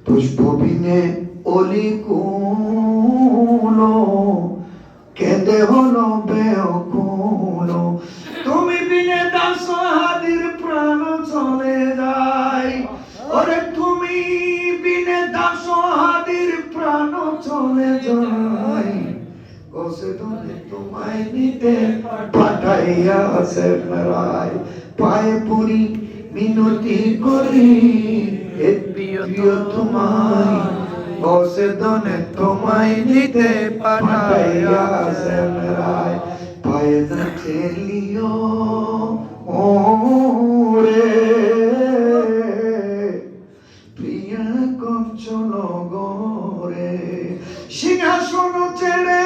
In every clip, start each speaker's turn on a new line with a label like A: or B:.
A: পুষ্পবিনে অলিকুলো কেঁদে হলো বেকুলো। তুমি বিনে দাসহাদির প্রাণ চলে যায়। ওরে তুমি বিনে দাসহাদির প্রাণ চলে যায়। কসে ধনে তোমায় নিতে পাঠাইয়াছেন রায়। পায়ে পড়ি মিনতি করি হে প্রিয় তোমায়। কসে ধনে তোমায় নিতে পাঠাইয়াছেন রায়। পায়ে না ঠেলিও ওরে প্রিয়া কঞ্চল গরে। সিংহাসন ছেড়ে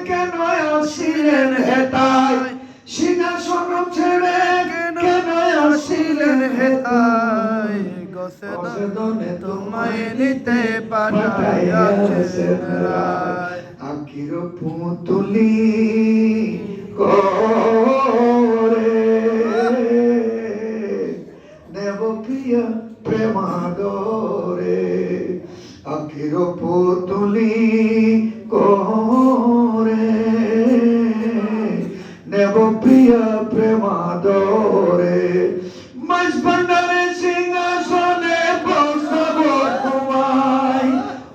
A: কেন আসিলেন হেতায়। সিংহাসন ছেড়ে কেন আসিলেন হেতায়। গসেদনে তোমায় নিতে পাঠাইয়াছেন রায়। আখির পুতুলি করে নেব প্রিয়া প্রেমাদরে। আখির পুতুলি করে নেব প্রিয়া প্রেমাদরে। মাঝ ভান্ডারে সিংহাসনে বসাবো তোমায়।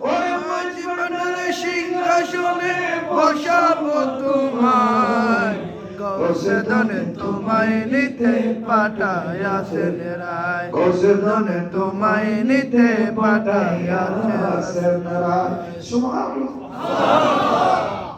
A: ওরে মাঝ ভান্ডারে সিংহাসনে বসাবো তোমায়। কসেদনে তোমায় নিতে পাঠাইয়াছেন রায়। কসেদনে তোমায় নিতে পাঠাইয়াছেন রায়। সুবহানাল্লাহ।